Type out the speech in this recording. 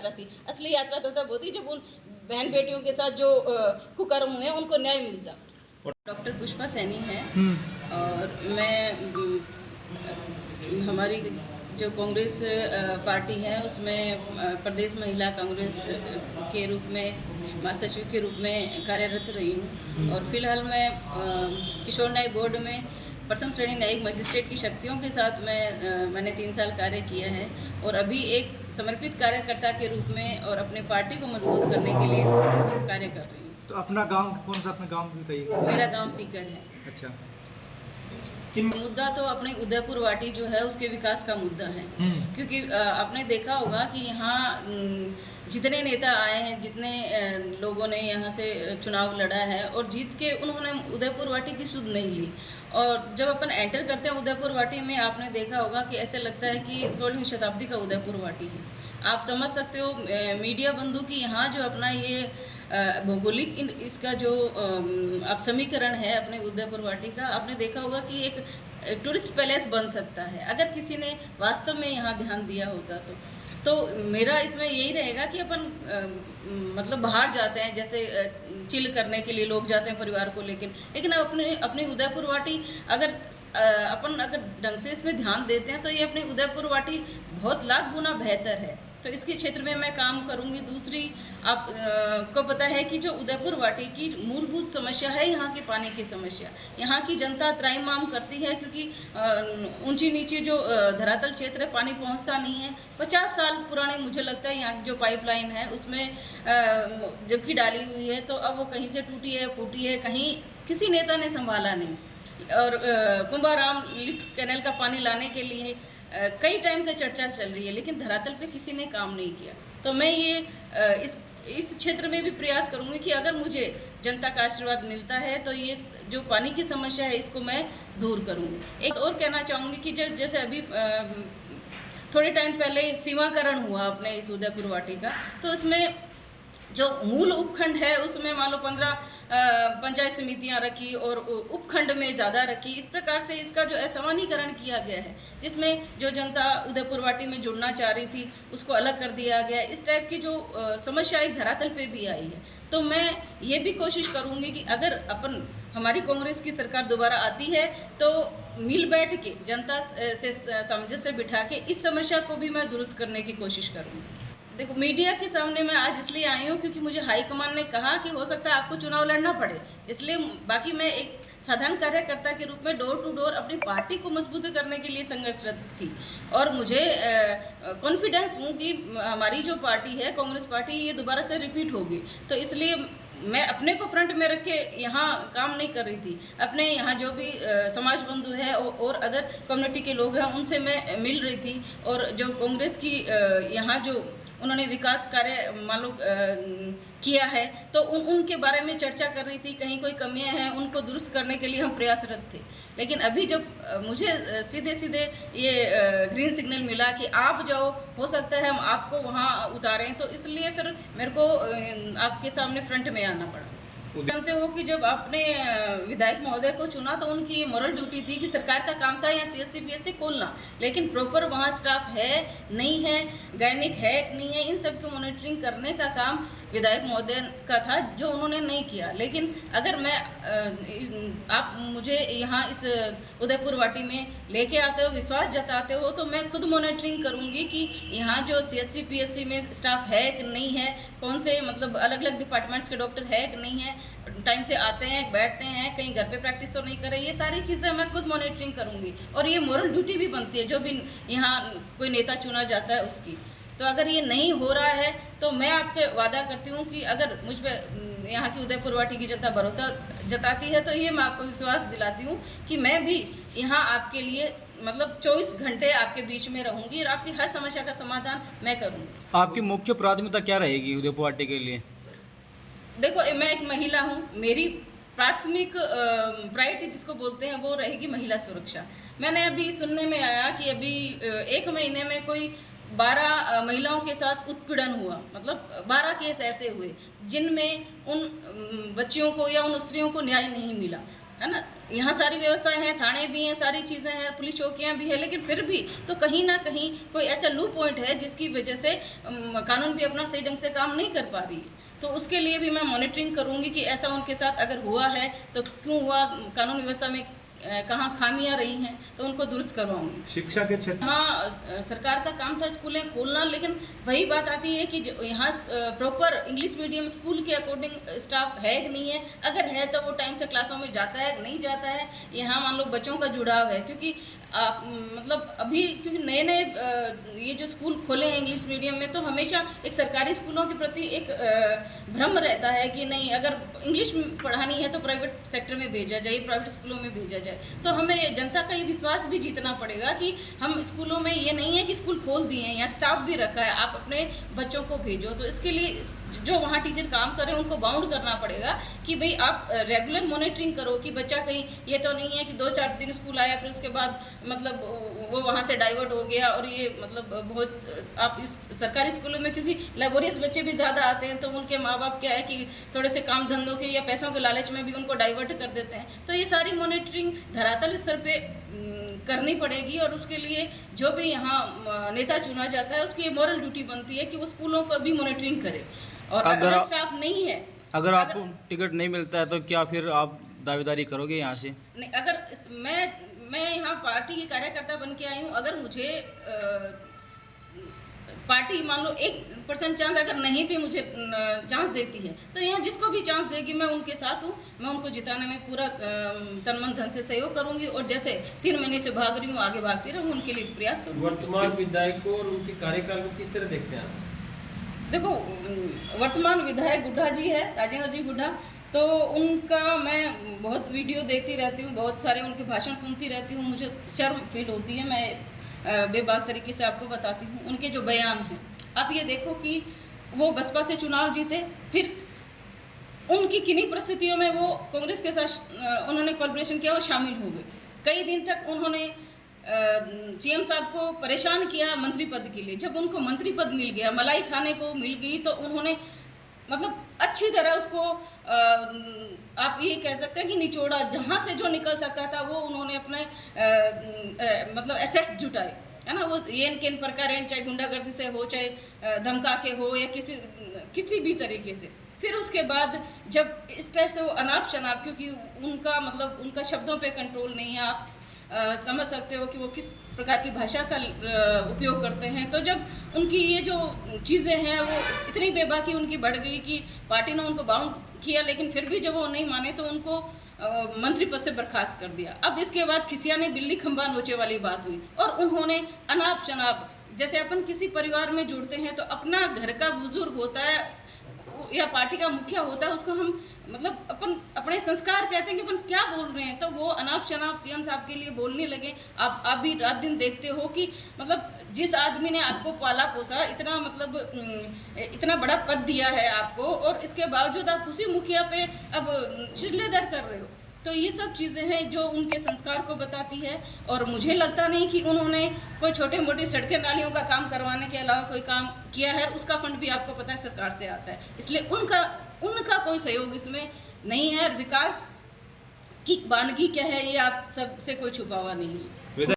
यात्रा थी। असली यात्रा तो तब होती जब उन बहन बेटियों के साथ जो कुकर्म हुए उनको न्याय मिलता। डॉक्टर पुष्पा सैनी है और मैं हमारी जो कांग्रेस पार्टी है उसमें प्रदेश महिला कांग्रेस के रूप में महासचिव के रूप में कार्यरत रही हूँ और फिलहाल मैं किशोर न्याय बोर्ड में प्रथम श्रेणी न्यायिक मजिस्ट्रेट की शक्तियों के साथ मैंने 3 साल कार्य किया है और अभी एक समर्पित कार्यकर्ता के रूप में और अपने पार्टी को मजबूत करने के लिए कार्य कर रही हूँ। तो अपना गांव कौन सा? अपना गांव बताइए। मेरा गांव सीकर है। अच्छा। मुद्दा तो अपने उदयपुर वाटी जो है उसके विकास का मुद्दा है, क्योंकि आपने देखा होगा कि यहाँ जितने नेता आए हैं, जितने लोगों ने यहाँ से चुनाव लड़ा है और जीत के उन्होंने उदयपुर वाटी की सुध नहीं ली। और जब अपन एंटर करते हैं उदयपुर वाटी में, आपने देखा होगा कि ऐसे लगता है कि 16वीं शताब्दी का उदयपुर वाटी है। आप समझ सकते हो मीडिया बंधु की यहाँ जो अपना ये भौगोलिक इसका जो आप समीकरण है अपने उदयपुर वाटी का, आपने देखा होगा कि एक टूरिस्ट पैलेस बन सकता है अगर किसी ने वास्तव में यहाँ ध्यान दिया होता तो मेरा इसमें यही रहेगा कि अपन मतलब बाहर जाते हैं जैसे चिल करने के लिए लोग जाते हैं परिवार को लेकिन अपने उदयपुर वाटी अगर ढंग से इसमें ध्यान देते हैं तो ये अपनी उदयपुर वाटी बहुत लाख गुना बेहतर है। तो इसके क्षेत्र में मैं काम करूंगी। दूसरी आप को पता है कि जो उदयपुर वाटी की मूलभूत समस्या है यहाँ की पानी की समस्या। यहाँ की जनता त्राहिमाम करती है क्योंकि ऊंची नीची जो धरातल क्षेत्र है पानी पहुँचता नहीं है। 50 साल पुराने मुझे लगता है यहाँ की जो पाइपलाइन है उसमें जबकि डाली हुई है तो अब वो कहीं से टूटी है फूटी है, कहीं किसी नेता ने संभाला नहीं। और कुंभाराम लिफ्ट कैनल का पानी लाने के लिए कई टाइम से चर्चा चल रही है लेकिन धरातल पे किसी ने काम नहीं किया। तो मैं ये इस क्षेत्र में भी प्रयास करूंगी कि अगर मुझे जनता का आशीर्वाद मिलता है तो ये जो पानी की समस्या है इसको मैं दूर करूंगी। एक और कहना चाहूँगी कि जैसे अभी थोड़े टाइम पहले सीमाकरण हुआ अपने इस उदयपुर वाटी का, तो उसमें जो मूल उपखंड है उसमें मान लो 15 पंचायत समितियां रखी और उपखंड में ज़्यादा रखी। इस प्रकार से इसका जो असमानीकरण किया गया है जिसमें जो जनता उदयपुर वाटी में जुड़ना चाह रही थी उसको अलग कर दिया गया। इस टाइप की जो समस्या एक धरातल पे भी आई है। तो मैं ये भी कोशिश करूँगी कि अगर हमारी कांग्रेस की सरकार दोबारा आती है तो मिल बैठ के जनता से सामंजस्य बिठा के इस समस्या को भी मैं दुरुस्त करने की कोशिश करूँगी। देखो, मीडिया के सामने मैं आज इसलिए आई हूँ क्योंकि मुझे हाईकमान ने कहा कि हो सकता है आपको चुनाव लड़ना पड़े, इसलिए बाकी मैं एक साधारण कार्यकर्ता के रूप में डोर टू डोर अपनी पार्टी को मजबूत करने के लिए संघर्षरत थी। और मुझे कॉन्फिडेंस हूँ कि हमारी जो पार्टी है कांग्रेस पार्टी ये दोबारा से रिपीट होगी। तो इसलिए मैं अपने को फ्रंट में रख के यहाँ काम नहीं कर रही थी। अपने यहाँ जो भी समाज बंधु है और अदर कम्युनिटी के लोग हैं उनसे मैं मिल रही थी और जो कांग्रेस की यहाँ जो उन्होंने विकास कार्य मान लो किया है तो उनके बारे में चर्चा कर रही थी। कहीं कोई कमियां हैं उनको दुरुस्त करने के लिए हम प्रयासरत थे। लेकिन अभी जब मुझे सीधे ये ग्रीन सिग्नल मिला कि आप जाओ, हो सकता है हम आपको वहाँ उतारें, तो इसलिए फिर मेरे को आपके सामने फ्रंट में आना पड़ा। जानते हो कि जब आपने विधायक महोदय को चुना तो उनकी ये मॉरल ड्यूटी थी कि सरकार का काम था यहाँ CSC PSC खोलना, लेकिन प्रॉपर वहाँ स्टाफ है नहीं है, गायनिक है नहीं है, इन सब की मॉनिटरिंग करने का काम विधायक महोदय का था जो उन्होंने नहीं किया। लेकिन अगर मैं आप मुझे यहाँ इस उदयपुर वाटी में लेके आते हो, विश्वास जताते हो, तो मैं खुद मॉनिटरिंग करूँगी कि यहाँ जो CSC PSC में स्टाफ है कि नहीं है, कौन से मतलब अलग अलग डिपार्टमेंट्स के डॉक्टर है कि नहीं है, टाइम से आते हैं बैठते हैं, कहीं घर पे प्रैक्टिस तो नहीं कर रहे। ये सारी चीज़ें मैं खुद मॉनिटरिंग करूँगी और ये मॉरल ड्यूटी भी बनती है जो भी यहाँ कोई नेता चुना जाता है उसकी। तो अगर ये नहीं हो रहा है तो मैं आपसे वादा करती हूँ कि अगर मुझ पर यहाँ की उदयपुर वाटी की जनता भरोसा जताती है तो ये मैं आपको विश्वास दिलाती हूँ कि मैं भी यहाँ आपके लिए मतलब 24 घंटे आपके बीच में रहूँगी और आपकी हर समस्या का समाधान मैं करूँगी। आपकी मुख्य प्राथमिकता क्या रहेगी उदयपुर वाटी के लिए? देखो, मैं एक महिला हूँ, मेरी प्राथमिक प्रायोरिटी जिसको बोलते हैं वो रहेगी महिला सुरक्षा। मैंने अभी सुनने में आया कि अभी 1 महीने में कोई 12 महिलाओं के साथ उत्पीड़न हुआ, मतलब 12 केस ऐसे हुए जिनमें उन बच्चियों को या उन स्त्रियों को न्याय नहीं मिला। है ना। यहाँ सारी व्यवस्थाएं हैं, थाने भी हैं, सारी चीज़ें हैं, पुलिस चौकियाँ भी है, लेकिन फिर भी तो कहीं ना कहीं कोई ऐसा लूप पॉइंट है जिसकी वजह से कानून भी अपना सही ढंग से काम नहीं कर पा रही है। तो उसके लिए भी मैं मॉनिटरिंग करूँगी कि ऐसा उनके साथ अगर हुआ है तो क्यों हुआ, कानून व्यवस्था में कहाँ खामियां रही हैं, तो उनको दुरुस्त करवाऊंगी। शिक्षा के क्षेत्र हाँ, सरकार का काम था स्कूलें खोलना, लेकिन वही बात आती है कि यहाँ प्रॉपर इंग्लिश मीडियम स्कूल के अकॉर्डिंग स्टाफ है कि नहीं है। अगर है तो वो टाइम से क्लासों में जाता है, नहीं जाता है। यहाँ मान लो बच्चों का जुड़ाव है, क्योंकि मतलब अभी क्योंकि नए नए ये जो स्कूल खोले हैं इंग्लिश मीडियम में, तो हमेशा एक सरकारी स्कूलों के प्रति एक भ्रम रहता है कि नहीं, अगर इंग्लिश पढ़ानी है तो प्राइवेट सेक्टर में भेजा जाए, प्राइवेट स्कूलों में भेजा जाए। तो हमें जनता का ये विश्वास भी जीतना पड़ेगा कि हम स्कूलों में, ये नहीं है कि स्कूल खोल दिए हैं, यहाँ स्टाफ भी रखा है, आप अपने बच्चों को भेजो। तो इसके लिए जो वहाँ टीचर काम कर रहे हैं उनको बाउंड करना पड़ेगा कि भाई आप रेगुलर मॉनिटरिंग करो कि बच्चा कहीं ये तो नहीं है कि 2-4 दिन स्कूल आया फिर उसके बाद मतलब वो वहाँ से डाइवर्ट हो गया। और ये मतलब बहुत आप इस सरकारी स्कूलों में क्योंकि लेबोरियस बच्चे भी ज़्यादा आते हैं, तो उनके माँ बाप क्या है कि थोड़े से काम धंधों के या पैसों के लालच में भी उनको डाइवर्ट कर देते हैं। तो ये सारी मॉनिटरिंग धरातल स्तर पे करनी पड़ेगी, और उसके लिए जो भी यहाँ नेता चुना जाता है उसकी मॉरल ड्यूटी बनती है कि वो स्कूलों को भी मॉनिटरिंग करे। और अगर स्टाफ नहीं है, अगर आपको टिकट नहीं मिलता है तो क्या फिर आप दावेदारी करोगे यहाँ से? नहीं, अगर मैं यहाँ पार्टी की कार्यकर्ता बन के आई हूँ, अगर मुझे पार्टी मान लो 1% चांस अगर नहीं भी मुझे चांस देती है, तो यहाँ जिसको भी चांस देगी मैं उनके साथ हूँ। मैं उनको जिताने में पूरा तन मन धन से सहयोग करूँगी, और जैसे 3 महीने से भाग रही हूँ आगे भागती रहूँ, उनके लिए प्रयास करूँगी। वर्तमान विधायकों और उनके कार्यकाल को किस तरह देखते हैं आप? देखो, वर्तमान विधायक गुड्डा जी है, राजेंद्र जी गुड्डा, तो उनका मैं बहुत वीडियो देखती रहती हूँ, बहुत सारे उनके भाषण सुनती रहती हूँ। मुझे शर्म फील होती है, मैं बेबाक तरीके से आपको बताती हूँ। उनके जो बयान हैं, आप ये देखो कि वो बसपा से चुनाव जीते, फिर उनकी किन्हीं परिस्थितियों में वो कांग्रेस के साथ उन्होंने कोलैबोरेशन किया और शामिल हो गए। कई दिन तक उन्होंने सीएम साहब को परेशान किया मंत्री पद के लिए। जब उनको मंत्री पद मिल गया, मलाई खाने को मिल गई, तो उन्होंने मतलब अच्छी तरह उसको आप ये कह सकते हैं कि निचोड़ा, जहाँ से जो निकल सकता था वो उन्होंने अपने मतलब एसेट्स जुटाए, है ना। वो येन केन प्रकार हैं, चाहे गुंडागर्दी से हो, चाहे धमका के हो, या किसी भी तरीके से। फिर उसके बाद जब इस टाइप से वो अनाप शनाप, क्योंकि उनका मतलब उनका शब्दों पे कंट्रोल नहीं है, आप समझ सकते हो कि वो किस प्रकार की भाषा का उपयोग करते हैं। तो जब उनकी ये जो चीज़ें हैं वो इतनी बेबाकी उनकी बढ़ गई कि पार्टी ने उनको बाउंड किया, लेकिन फिर भी जब वो नहीं माने तो उनको मंत्री पद से बर्खास्त कर दिया। अब इसके बाद खिसिया ने बिल्ली खंबा नोचे वाली बात हुई, और उन्होंने अनाप शनाप, जैसे अपन किसी परिवार में जुड़ते हैं तो अपना घर का बुजुर्ग होता है या पार्टी का मुखिया होता है, उसको हम मतलब अपन अपने संस्कार कहते हैं कि अपन क्या बोल रहे हैं, तो वो अनाप शनाप सीएम साहब के लिए बोलने लगे। आप भी रात दिन देखते हो कि मतलब जिस आदमी ने आपको पाला पोसा, इतना मतलब इतना बड़ा पद दिया है आपको, और इसके बावजूद आप उसी मुखिया पे अब चिल्लेदर कर रहे हो। तो ये सब चीज़ें हैं जो उनके संस्कार को बताती है, और मुझे लगता नहीं कि उन्होंने कोई छोटे मोटी सड़कें नालियों का काम करवाने के अलावा कोई काम किया है। उसका फंड भी आपको पता है सरकार से आता है, इसलिए उनका कोई सहयोग इसमें नहीं है। विकास की वानगी क्या है ये आप सबसे कोई छुपा हुआ नहीं है।